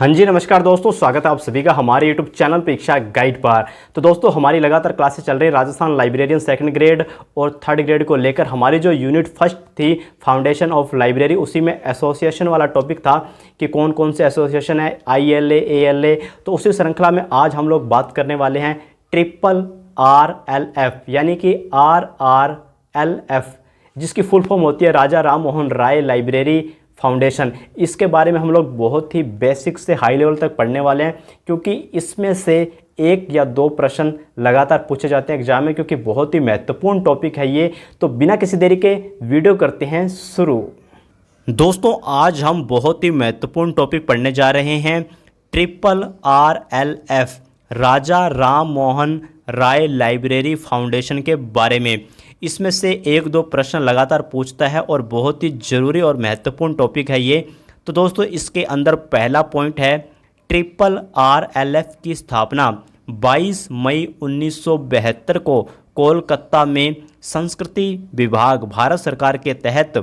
हाँ जी, नमस्कार दोस्तों, स्वागत है आप सभी का हमारे यूट्यूब चैनल परीक्षा गाइड पर। तो दोस्तों, हमारी लगातार क्लासेस चल रही है राजस्थान लाइब्रेरियन सेकंड ग्रेड और थर्ड ग्रेड को लेकर। हमारी जो यूनिट फर्स्ट थी फाउंडेशन ऑफ लाइब्रेरी, उसी में एसोसिएशन वाला टॉपिक था कि कौन कौन से एसोसिएशन है, ILA ALA। तो उसी श्रृंखला में आज हम लोग बात करने वाले हैं RRLF, यानी कि RRLF, जिसकी फुल फॉर्म होती है राजा राम मोहन राय लाइब्रेरी फाउंडेशन। इसके बारे में हम लोग बहुत ही बेसिक से हाई लेवल तक पढ़ने वाले हैं, क्योंकि इसमें से एक या दो प्रश्न लगातार पूछे जाते हैं एग्जाम में, क्योंकि बहुत ही महत्वपूर्ण टॉपिक है ये। तो बिना किसी देरी के वीडियो करते हैं शुरू। दोस्तों, आज हम बहुत ही महत्वपूर्ण टॉपिक पढ़ने जा रहे हैं RRLF, राजा राम मोहन राय लाइब्रेरी फाउंडेशन के बारे में। इसमें से एक दो प्रश्न लगातार पूछता है और बहुत ही ज़रूरी और महत्वपूर्ण टॉपिक है ये। तो दोस्तों, इसके अंदर पहला पॉइंट है RRLF की स्थापना 22 मई 1972 को कोलकाता में संस्कृति विभाग भारत सरकार के तहत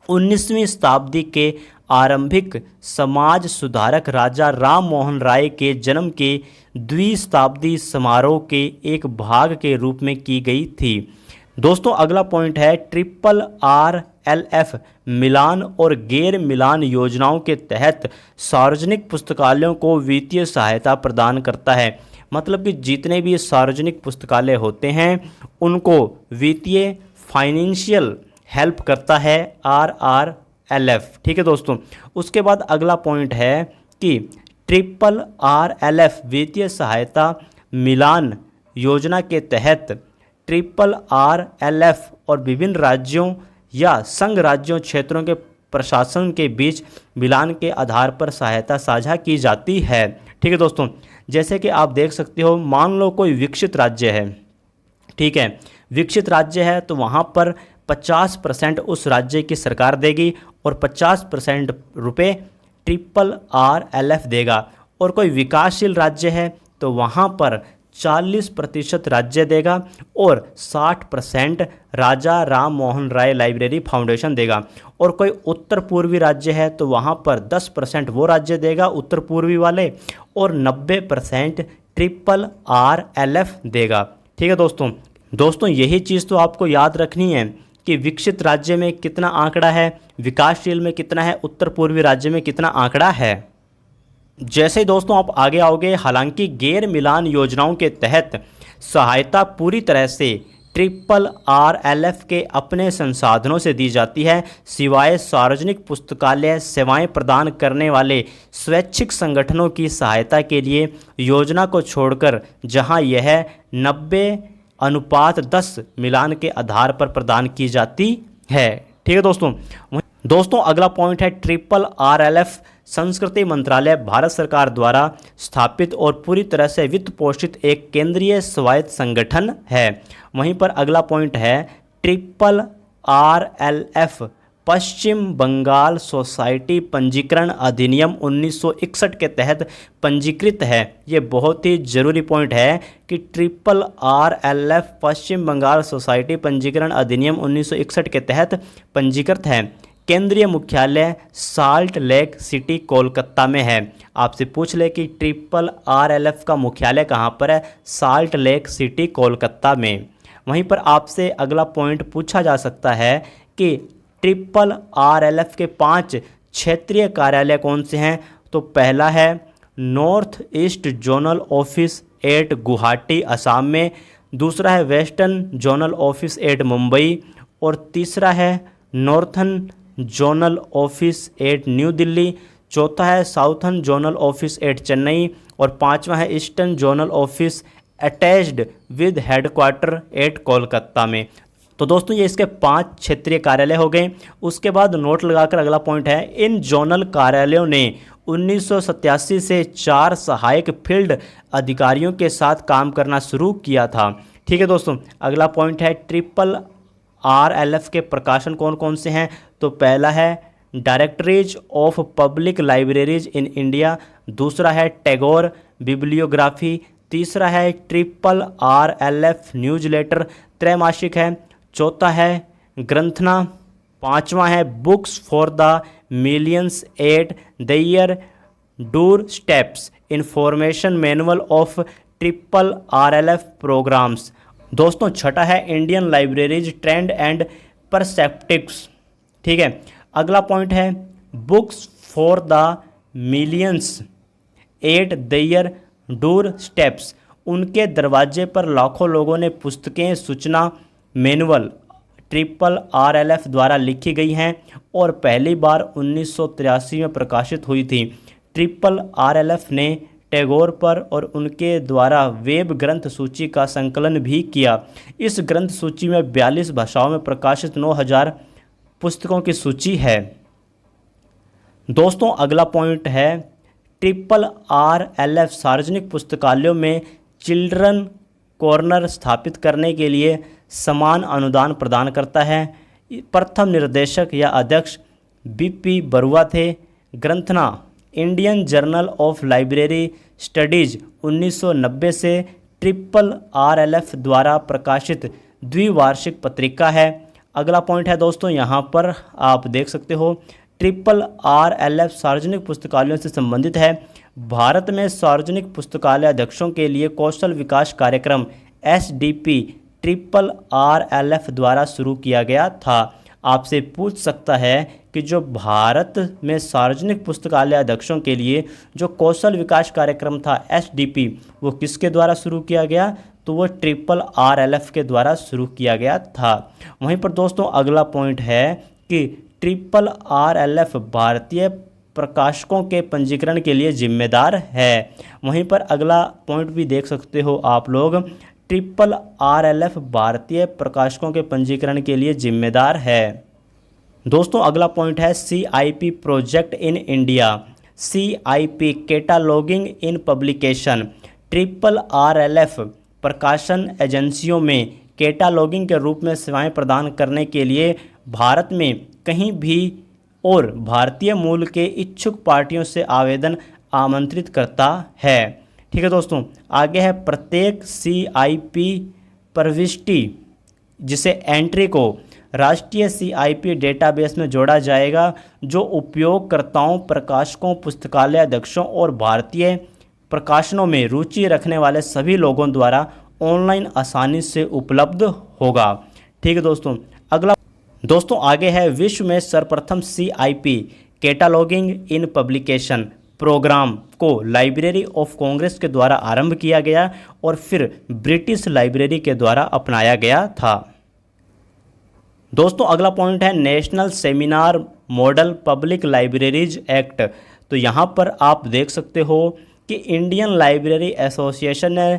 19वीं शताब्दी के आरंभिक समाज सुधारक राजा राम मोहन राय के जन्म के द्विशताब्दी समारोह के एक भाग के रूप में की गई थी। दोस्तों, अगला पॉइंट है RRLF मिलान और गैर मिलान योजनाओं के तहत सार्वजनिक पुस्तकालयों को वित्तीय सहायता प्रदान करता है। मतलब कि जितने भी सार्वजनिक पुस्तकालय होते हैं उनको वित्तीय फाइनेंशियल हेल्प करता है RRLF। ठीक है दोस्तों। उसके बाद अगला पॉइंट है कि RRLF वित्तीय सहायता मिलान योजना के तहत RRLF और विभिन्न राज्यों या संघ राज्यों क्षेत्रों के प्रशासन के बीच मिलान के आधार पर सहायता साझा की जाती है। ठीक है दोस्तों। जैसे कि आप देख सकते हो, मान लो कोई विकसित राज्य है, ठीक है, विकसित राज्य है तो वहाँ पर 50% उस राज्य की सरकार देगी और 50% रुपये RRLF देगा। और कोई विकासशील राज्य है तो वहाँ पर 40% राज्य देगा और 60% राजा राम मोहन राय लाइब्रेरी फाउंडेशन देगा। और कोई उत्तर पूर्वी राज्य है तो वहाँ पर 10% वो राज्य देगा उत्तर पूर्वी वाले, और 90% RRLF देगा। ठीक है दोस्तों, यही चीज़ तो आपको याद रखनी है कि विकसित राज्य में कितना आंकड़ा है, विकासशील में कितना है, उत्तर पूर्वी राज्य में कितना आंकड़ा है। जैसे ही दोस्तों आप आगे आओगे, हालांकि गैर मिलान योजनाओं के तहत सहायता पूरी तरह से RRLF के अपने संसाधनों से दी जाती है, सिवाय सार्वजनिक पुस्तकालय सेवाएं प्रदान करने वाले स्वैच्छिक संगठनों की सहायता के लिए योजना को छोड़कर, जहां यह 90:10 मिलान के आधार पर प्रदान की जाती है। ठीक है दोस्तों, अगला पॉइंट है RRLF संस्कृति मंत्रालय भारत सरकार द्वारा स्थापित और पूरी तरह से वित्त पोषित एक केंद्रीय स्वायत्त संगठन है। वहीं पर अगला पॉइंट है RRLF पश्चिम बंगाल सोसाइटी पंजीकरण अधिनियम 1961 के तहत पंजीकृत है। ये बहुत ही ज़रूरी पॉइंट है कि RRLF पश्चिम बंगाल सोसाइटी पंजीकरण अधिनियम 1961 के तहत पंजीकृत है। केंद्रीय मुख्यालय साल्ट लेक सिटी कोलकाता में है। आपसे पूछ ले कि RRLF का मुख्यालय कहाँ पर है, साल्ट लेक सिटी कोलकाता में। वहीं पर आपसे अगला पॉइंट पूछा जा सकता है कि RRLF के 5 क्षेत्रीय कार्यालय कौन से हैं। तो पहला है north east zonal office at Guwahati Assam में, दूसरा है western zonal office at Mumbai, और तीसरा है northern zonal office at New Delhi, चौथा है southern zonal office at Chennai, और पांचवा है eastern zonal office attached with headquarter at Kolkata में। तो दोस्तों, ये इसके 5 क्षेत्रीय कार्यालय हो गए। उसके बाद नोट लगाकर अगला पॉइंट है, इन जोनल कार्यालयों ने 1987 से 4 सहायक फील्ड अधिकारियों के साथ काम करना शुरू किया था। ठीक है दोस्तों, अगला पॉइंट है RRLF के प्रकाशन कौन कौन से हैं। तो पहला है directories of public libraries in India, दूसरा है टैगोर बिब्लियोग्राफी, तीसरा है RRLF न्यूज़लेटर त्रैमासिक है, चौथा है ग्रंथना, पांचवा है books for the millions at the year doorsteps information manual of triple RLF programmes. दोस्तों छठा है Indian libraries trend and perspectives. ठीक है, अगला पॉइंट है books for the millions at their doorsteps. उनके दरवाजे पर लाखों लोगों ने पुस्तकें सूचना मैनुअल ट्रिपल RLF द्वारा लिखी गई हैं और पहली बार 1983 में प्रकाशित हुई थी। ट्रिपल RLF ने टैगोर पर और उनके द्वारा वेब ग्रंथ सूची का संकलन भी किया। इस ग्रंथ सूची में 42 भाषाओं में प्रकाशित 9000 पुस्तकों की सूची है। दोस्तों अगला पॉइंट है ट्रिपल RLF सार्वजनिक पुस्तकालयों में चिल्ड्रन कॉर्नर स्थापित करने के लिए समान अनुदान प्रदान करता है। प्रथम निर्देशक या अध्यक्ष BP बरुआ थे। Granthana Indian journal of library studies 1990 से ट्रिपल RLF द्वारा प्रकाशित द्विवार्षिक पत्रिका है। अगला पॉइंट है दोस्तों, यहाँ पर आप देख सकते हो ट्रिपल RLF सार्वजनिक पुस्तकालयों से संबंधित है। भारत में सार्वजनिक पुस्तकालय अध्यक्षों के लिए कौशल विकास कार्यक्रम SDP ट्रिपल RLF द्वारा शुरू किया गया था। आपसे पूछ सकता है कि जो भारत में सार्वजनिक पुस्तकालय अध्यक्षों के लिए जो कौशल विकास कार्यक्रम था SDP, वो किसके द्वारा शुरू किया गया? तो वो ट्रिपल RLF के द्वारा शुरू किया गया था। वहीं पर दोस्तों अगला पॉइंट है कि ट्रिपल RLF भारतीय प्रकाशकों के पंजीकरण के लिए जिम्मेदार है। वहीं पर अगला पॉइंट भी देख सकते हो आप लोग, ट्रिपल RLF भारतीय प्रकाशकों के पंजीकरण के लिए जिम्मेदार है। दोस्तों अगला पॉइंट है CIP project in India. CIP cataloguing in publication. Triple RLF प्रकाशन एजेंसियों में कैटालॉगिंग के रूप में सेवाएं प्रदान करने के लिए भारत में कहीं भी और भारतीय मूल के इच्छुक पार्टियों से आवेदन आमंत्रित करता है। ठीक है दोस्तों, आगे है प्रत्येक CIP प्रविष्टि जिसे एंट्री को राष्ट्रीय CIP डेटाबेस में जोड़ा जाएगा, जो उपयोगकर्ताओं, प्रकाशकों, पुस्तकालय अध्यक्षों और भारतीय प्रकाशनों में रुचि रखने वाले सभी लोगों द्वारा ऑनलाइन आसानी से उपलब्ध होगा। ठीक है दोस्तों, अगला दोस्तों आगे है विश्व में सर्वप्रथम CIP cataloguing in publication programme को लाइब्रेरी ऑफ कांग्रेस के द्वारा आरंभ किया गया और फिर ब्रिटिश लाइब्रेरी के द्वारा अपनाया गया था। दोस्तों अगला पॉइंट है national seminar model public libraries act. तो यहाँ पर आप देख सकते हो कि इंडियन लाइब्रेरी एसोसिएशन ने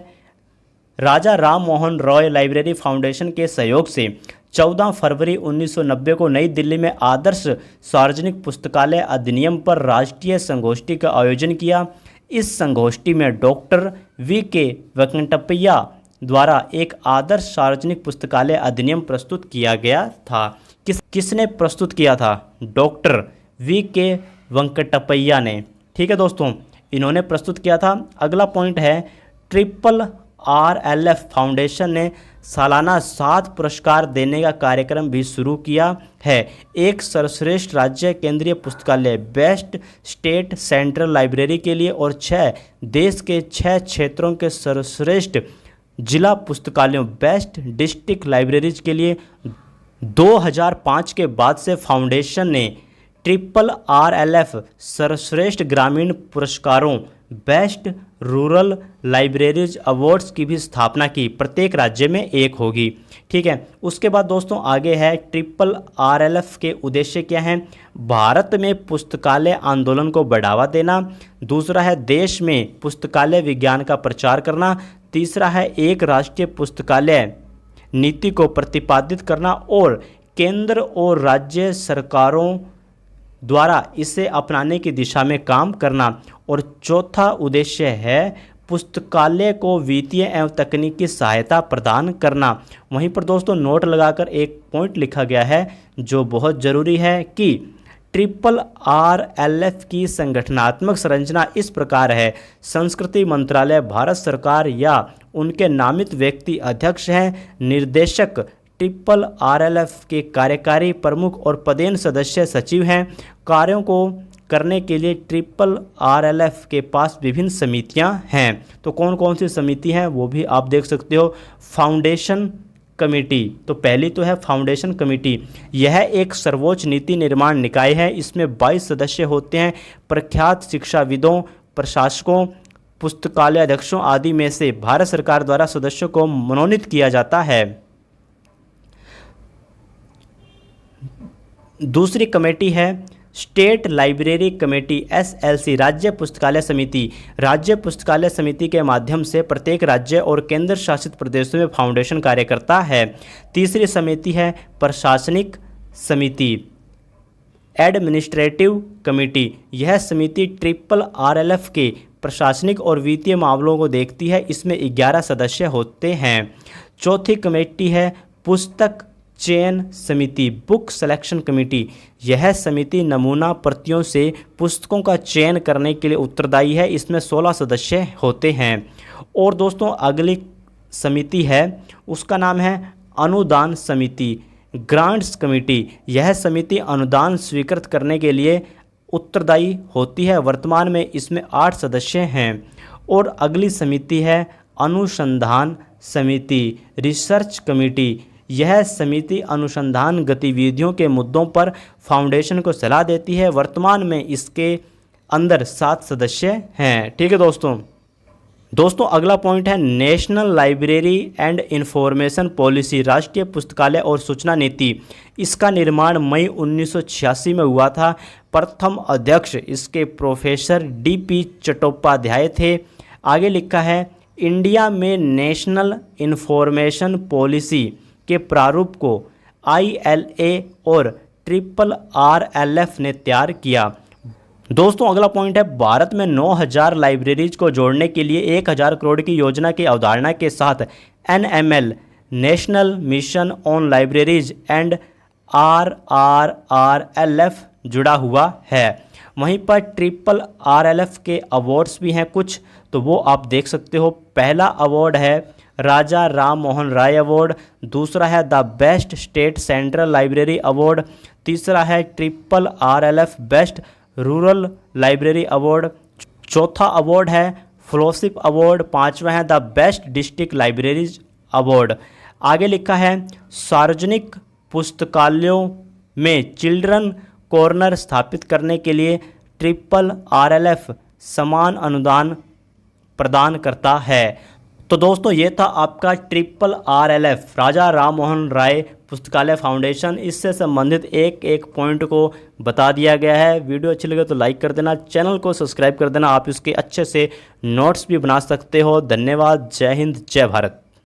राजा राम मोहन रॉय लाइब्रेरी फाउंडेशन के सहयोग से 14 फरवरी 1990 को नई दिल्ली में आदर्श सार्वजनिक पुस्तकालय अधिनियम पर राष्ट्रीय संगोष्ठी का आयोजन किया। इस संगोष्ठी में डॉक्टर VK वेंकटप्पैया द्वारा एक आदर्श सार्वजनिक पुस्तकालय अधिनियम प्रस्तुत किया गया था। किसने प्रस्तुत किया था? डॉक्टर VK वेंकटप्पैया ने। ठीक है दोस्तों, इन्होंने प्रस्तुत किया था। अगला पॉइंट है ट्रिपल RLF फाउंडेशन ने सालाना 7 पुरस्कार देने का कार्यक्रम भी शुरू किया है। एक सर्वश्रेष्ठ राज्य केंद्रीय पुस्तकालय, बेस्ट स्टेट सेंट्रल लाइब्रेरी के लिए और 6 देश के 6 क्षेत्रों के सर्वश्रेष्ठ जिला पुस्तकालयों, बेस्ट डिस्ट्रिक्ट लाइब्रेरीज के लिए। 2005 के बाद से फाउंडेशन ने ट्रिपल RLF सर्वश्रेष्ठ ग्रामीण पुरस्कारों, बेस्ट रूरल लाइब्रेरीज अवार्ड्स की भी स्थापना की। प्रत्येक राज्य में एक होगी। ठीक है, उसके बाद दोस्तों आगे है ट्रिपल RLF के उद्देश्य क्या हैं? भारत में पुस्तकालय आंदोलन को बढ़ावा देना। दूसरा है देश में पुस्तकालय विज्ञान का प्रचार करना। तीसरा है एक राष्ट्रीय पुस्तकालय नीति को प्रतिपादित करना और केंद्र और राज्य सरकारों द्वारा इसे अपनाने की दिशा में काम करना। और चौथा उद्देश्य है पुस्तकालय को वित्तीय एवं तकनीकी सहायता प्रदान करना। वहीं पर दोस्तों नोट लगाकर एक पॉइंट लिखा गया है जो बहुत ज़रूरी है कि ट्रिपल RLF की संगठनात्मक संरचना इस प्रकार है। संस्कृति मंत्रालय भारत सरकार या उनके नामित व्यक्ति अध्यक्ष हैं। निर्देशक ट्रिपल RLF के कार्यकारी प्रमुख और पदेन सदस्य सचिव हैं। कार्यों को करने के लिए RRF के पास विभिन्न समितियां हैं। तो कौन कौन सी समिति हैं वो भी आप देख सकते हो। फाउंडेशन कमेटी, तो पहली तो है फाउंडेशन कमेटी। यह एक सर्वोच्च नीति निर्माण निकाय है। इसमें 22 सदस्य होते हैं। प्रख्यात शिक्षाविदों, प्रशासकों, पुस्तकालय अध्यक्षों आदि में से भारत सरकार द्वारा सदस्यों को मनोनीत किया जाता है। दूसरी कमेटी है स्टेट लाइब्रेरी कमेटी SLC, राज्य पुस्तकालय समिति। राज्य पुस्तकालय समिति के माध्यम से प्रत्येक राज्य और केंद्र शासित प्रदेशों में फाउंडेशन कार्य करता है। तीसरी समिति है प्रशासनिक समिति, एडमिनिस्ट्रेटिव कमेटी। यह समिति RRF के प्रशासनिक और वित्तीय मामलों को देखती है। इसमें 11 सदस्य होते हैं। चौथी कमेटी है पुस्तक चयन समिति, बुक सिलेक्शन कमेटी। यह समिति नमूना प्रतियों से पुस्तकों का चयन करने के लिए उत्तरदायी है। इसमें 16 सदस्य होते हैं। और दोस्तों अगली समिति है उसका नाम है अनुदान समिति, ग्रांट्स कमेटी। यह समिति अनुदान स्वीकृत करने के लिए उत्तरदायी होती है। वर्तमान में इसमें 8 सदस्य हैं। और अगली समिति है अनुसंधान समिति, रिसर्च कमेटी। यह समिति अनुसंधान गतिविधियों के मुद्दों पर फाउंडेशन को सलाह देती है। वर्तमान में इसके अंदर 7 सदस्य हैं। ठीक है दोस्तों अगला पॉइंट है national library and information policy, राष्ट्रीय पुस्तकालय और सूचना नीति। इसका निर्माण मई 1986 में हुआ था। प्रथम अध्यक्ष इसके प्रोफेसर DP चट्टोपाध्याय थे। आगे लिखा है इंडिया में नेशनल इंफॉर्मेशन पॉलिसी के प्रारूप को ILA और RRF ने तैयार किया। दोस्तों अगला पॉइंट है भारत में 9000 लाइब्रेरीज को जोड़ने के लिए 1000 करोड़ की योजना की अवधारणा के साथ NML, national mission on libraries and RRLF जुड़ा हुआ है। वहीं पर RRLF के अवार्ड्स भी हैं कुछ, तो वो आप देख सकते हो। पहला अवार्ड है राजा राम मोहन राय अवार्ड, दूसरा है the best state central library award, तीसरा है RRLF best rural library award, चौथा अवार्ड है फेलोशिप अवार्ड, पांचवा है the best district libraries award. आगे लिखा है सार्वजनिक पुस्तकालयों में चिल्ड्रन कॉर्नर स्थापित करने के लिए RRLF समान अनुदान प्रदान करता है। तो दोस्तों ये था आपका RRLF राजा राम मोहन राय पुस्तकालय फाउंडेशन। इससे संबंधित एक एक पॉइंट को बता दिया गया है। वीडियो अच्छी लगे तो लाइक कर देना, चैनल को सब्सक्राइब कर देना। आप इसके अच्छे से नोट्स भी बना सकते हो। धन्यवाद। जय हिंद, जय भारत।